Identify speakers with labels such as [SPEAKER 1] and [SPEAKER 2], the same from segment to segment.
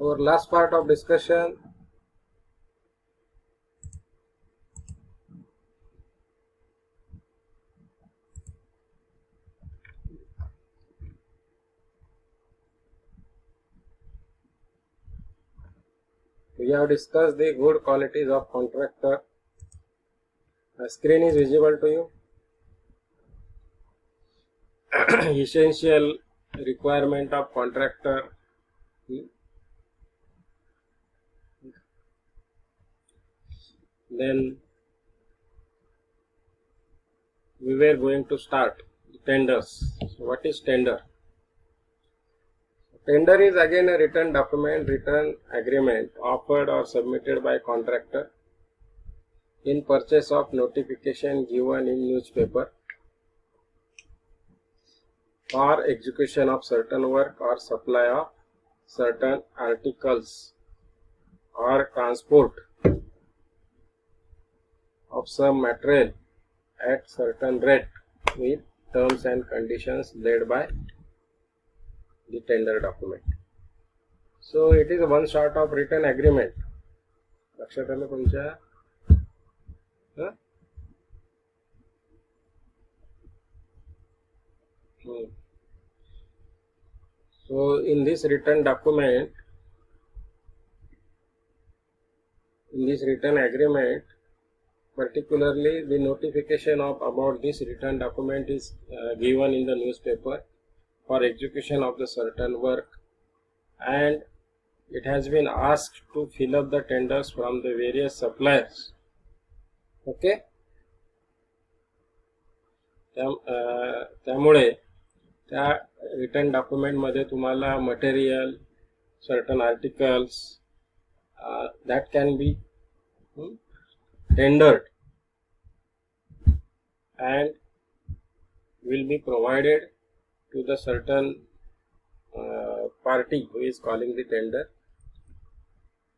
[SPEAKER 1] Our last part of discussion, we have discussed the good qualities of contractor. The screen is visible to you. Essential requirement of contractor. Then we were going to start tenders. So what is tender? Tender is again a written document, written agreement offered or submitted by contractor in purchase of notification given in newspaper for execution of certain work or supply of certain articles or transport of some material at certain rate with terms and conditions laid by the tender document. So it is one sort of written agreement. लक्षात आलं तुमच्या? So in this written document, in this written agreement, particularly the notification of about this written document is given in the newspaper for execution of the certain work, and it has been asked to fill up the tenders from the various suppliers. Okay, त्यामुळे त्या return document मध्ये तुम्हाला material, certain articles that can be tendered and will be provided to the certain party who is calling the tender.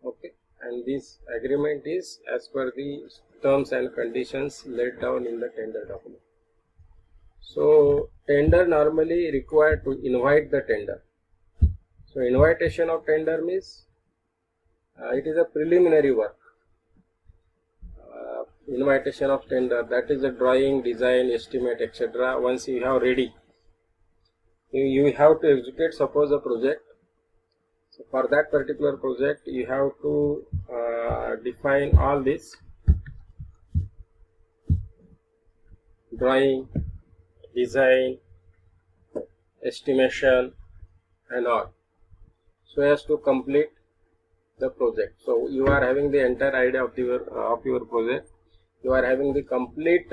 [SPEAKER 1] Okay, and this agreement is as per the terms and conditions laid down in the tender document. So tender normally required to invite the tender. So invitation of tender means it is a preliminary work. Invitation of tender, that is a drawing, design, estimate, etc. Once you have ready, you have to execute suppose a project. So for that particular project you have to define all this drawing, design, estimation and all, so as to complete the project. So you are having the entire idea of your project, you are having the complete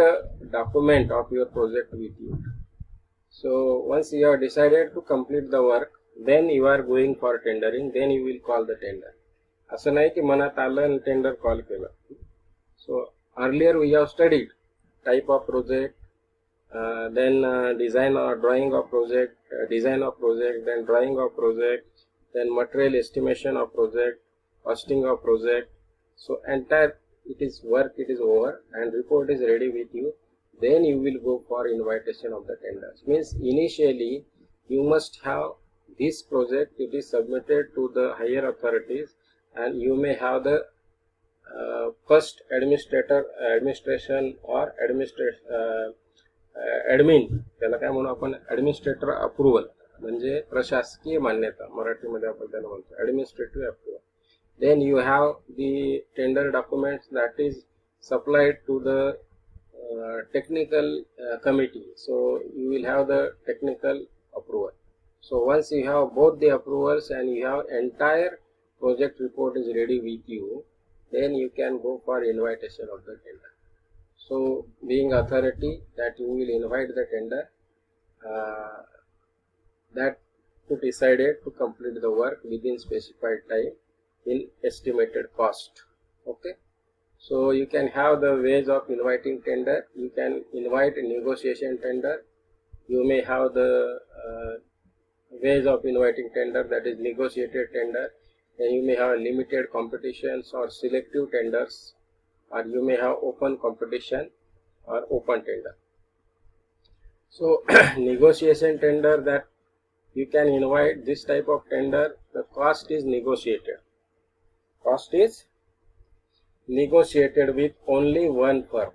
[SPEAKER 1] document of your project with you. So once you have decided to complete the work, then you are going for tendering, then you will call the tender. असं नाही की मनात आलं आणि tender call केलं. So earlier we have studied type of project, then design or drawing of project, design of project, then drawing of project, then material estimation of project, costing of project. So entire it is work, it is over and report is ready with you, then you will go for invitation of the tenders. Means initially you must have this project, it is submitted to the higher authorities and you may have the first administration or admin, त्याला काय म्हणू आपण, administrator approval म्हणजे प्रशासकीय मान्यता मराठीमध्ये आपण त्याला म्हणतो administrative approval. Then you have the tender documents that is supplied to the technical committee. So you will have the technical approval. So once you have both the approvals and you have entire project report is ready with you, then you can go for invitation of the tender. So being authority that you will invite the tender, that to decided to complete the work within specified time in estimated cost. Okay, so you can have the ways of inviting tender. You can invite a negotiation tender. You may have the ways of inviting tender, that is negotiated tender. Then you may have limited competitions or selective tenders, or you may have open competition or open tender. So negotiation tender, that you can invite this type of tender. The cost is negotiated. Cost is negotiated with only one firm.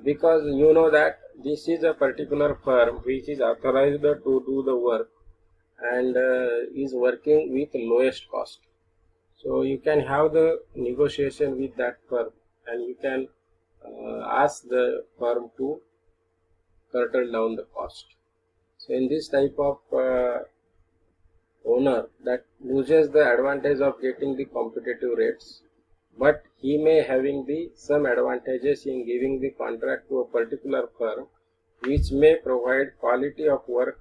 [SPEAKER 1] Because you know that this is a particular firm which is authorized to do the work and is working with lowest cost. So you can have the negotiation with that firm and you can ask the firm to curtail down the cost. So in this type of owner that loses the advantage of getting the competitive rates, but he may having the some advantages in giving the contract to a particular firm which may provide quality of work,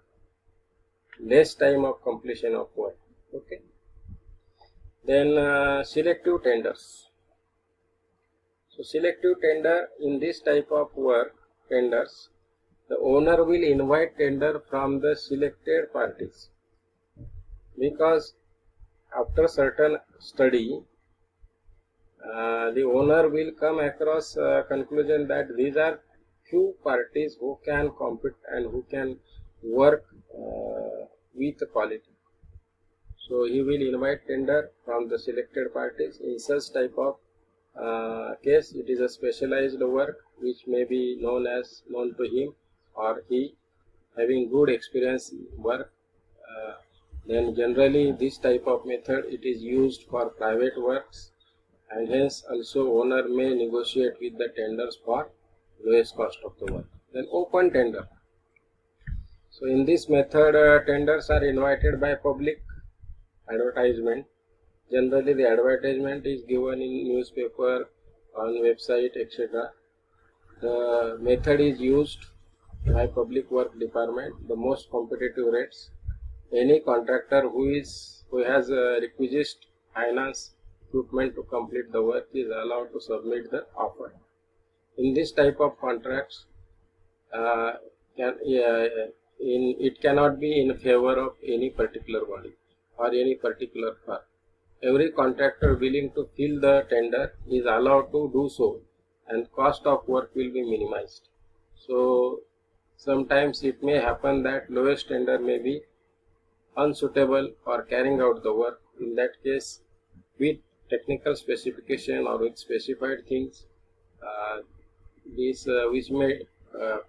[SPEAKER 1] less time of completion of work. Okay. Then selective tenders. So selective tender, in this type of work tenders, the owner will invite tender from the selected parties, because after certain study the owner will come across conclusion that these are few parties who can compete and who can work with quality. So he will invite tender from the selected parties. In such type of case, it is a specialized work which may be known to him or he having good experience work. Then generally this type of method it is used for private works, and hence also owner may negotiate with the tenders for lowest cost of the work. Then open tender. So in this method tenders are invited by public advertisement. Generally the advertisement is given in newspaper, on website, etc. The method is used by public work department, the most competitive rates. Any contractor who has a requisite finance equipment to complete the work is allowed to submit the offer. In this type of contracts, it cannot be in favor of any particular body or any particular firm. Every contractor willing to fill the tender is allowed to do so, and cost of work will be minimized. So sometimes it may happen that lowest tender may be unsuitable for carrying out the work. In that case, with technical specification or with specified things, which may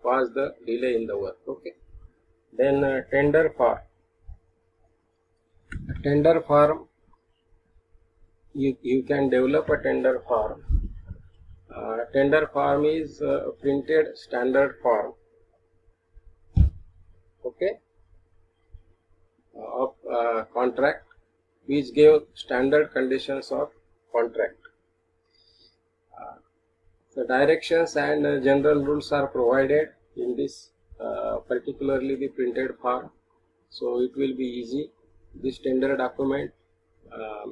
[SPEAKER 1] cause the delay in the work. Okay. Then tender form. Tender form, you can develop a tender form. Tender form is printed standard form. Okay. Of contract which gave standard conditions of contract. The directions and general rules are provided in this particularly the printed form, so it will be easy. This tender document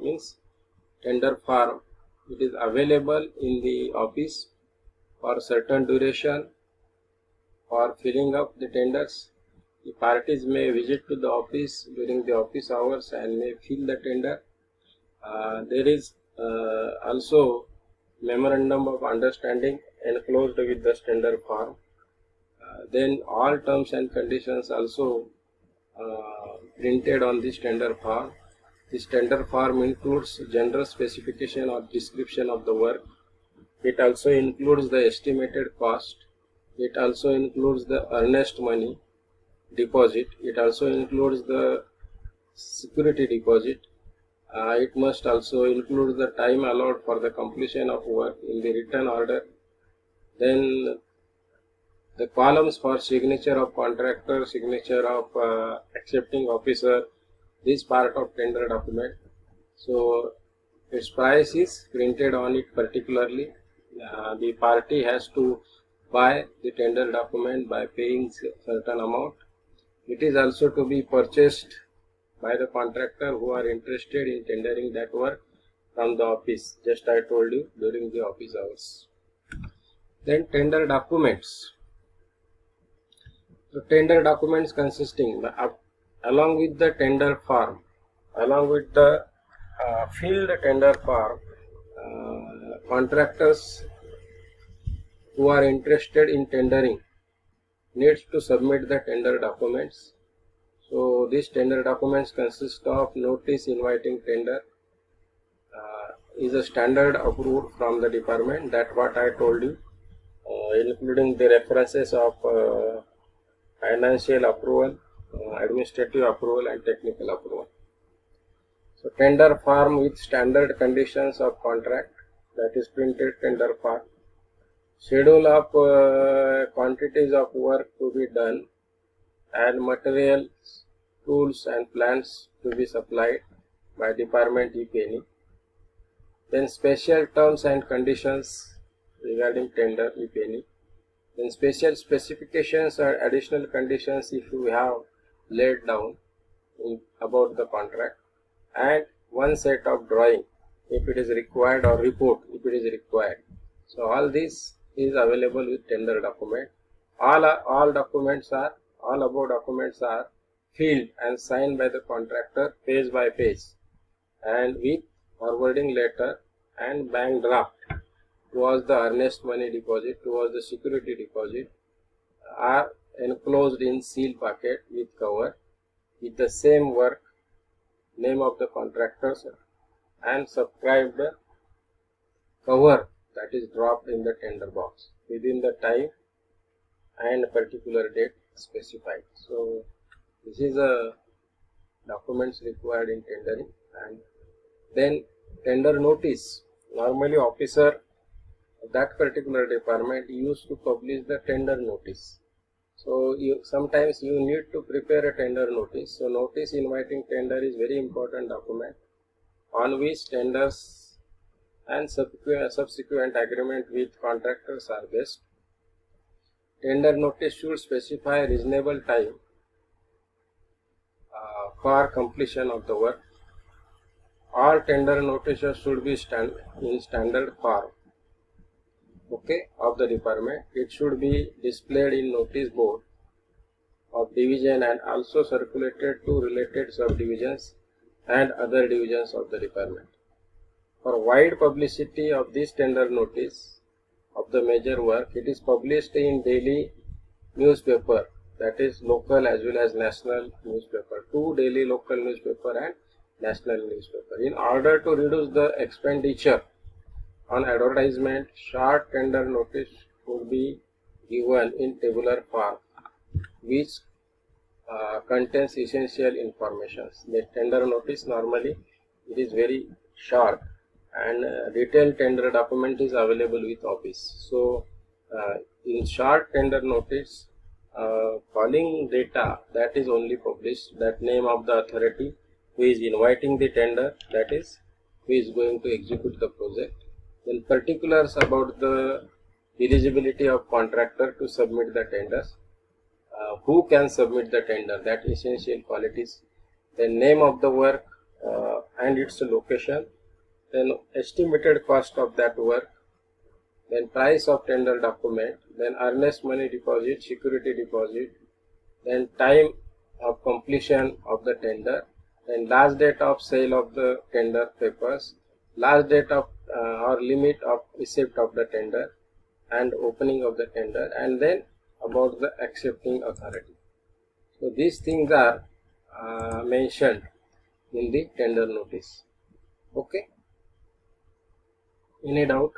[SPEAKER 1] means tender form, it is available in the office for certain duration for filling up the tenders. The parties may visit to the office during the office hours and may fill the tender. There is also memorandum of understanding enclosed with the tender form. Then all terms and conditions also printed on this tender form. This tender form includes general specification or description of the work. It also includes the estimated cost. It also includes the earnest money deposit. It also includes the security deposit. It must also include the time allowed for the completion of work in the written order. Then the columns for signature of contractor, signature of accepting officer, this part of tender document. So its price is printed on it particularly. The party has to buy the tender document by paying certain amount. It is also to be purchased by the contractor who are interested in tendering that work from the office, just I told you, during the office hours. Then tender documents. So tender documents consisting along with the tender form, along with the filled tender form, contractors who are interested in tendering needs to submit the tender documents. So these tender documents consist of notice inviting tender, is a standard approved from the department, that what I told you, including the references of financial approval, administrative approval and technical approval. So tender form with standard conditions of contract, that is printed tender form. Schedule of quantities of work to be done and materials, tools and plants to be supplied by department if any. Then special terms and conditions regarding tender if any. Then special specifications or additional conditions if you have laid down about the contract, and one set of drawing if it is required or report if it is required. So all this is available with tender document. All above documents are filled and signed by the contractor page by page, and with forwarding letter and bank draft towards the earnest money deposit, towards the security deposit, are enclosed in seal packet with cover with the same work, name of the contractors and subscribed cover that is dropped in the tender box within the time and particular date specified. So this is a documents required in tendering. And then tender notice. Normally officer of that particular department used to publish the tender notice. So sometimes you need to prepare a tender notice. So notice inviting tender is very important document on which tenders and subsequent agreement with contractors are based. Tender notice should specify reasonable time for completion of the work. All tender notices should be in standard form, okay, of the department. It should be displayed in notice board of division and also circulated to related subdivisions and other divisions of the department. For wide publicity of this tender notice of the major work, it is published in daily newspaper, that is local as well as national newspaper, 2 daily local newspaper and national newspaper. In order to reduce the expenditure on advertisement, short tender notice would be given in tabular form, which contains essential information. The tender notice normally it is very short, and detailed tender document is available with office. So in short tender notice, calling data, that is only published, that name of the authority who is inviting the tender, that is who is going to execute the project. Then particulars about the eligibility of contractor to submit the tenders, who can submit the tender, that essential qualities. Then name of the work and its location, then estimated cost of that work, then price of tender document, then earnest money deposit, security deposit, then time of completion of the tender, then last date of sale of the tender papers, last date of or limit of receipt of the tender and opening of the tender, and then about the accepting authority. So these things are mentioned in the tender notice. Okay, any doubt?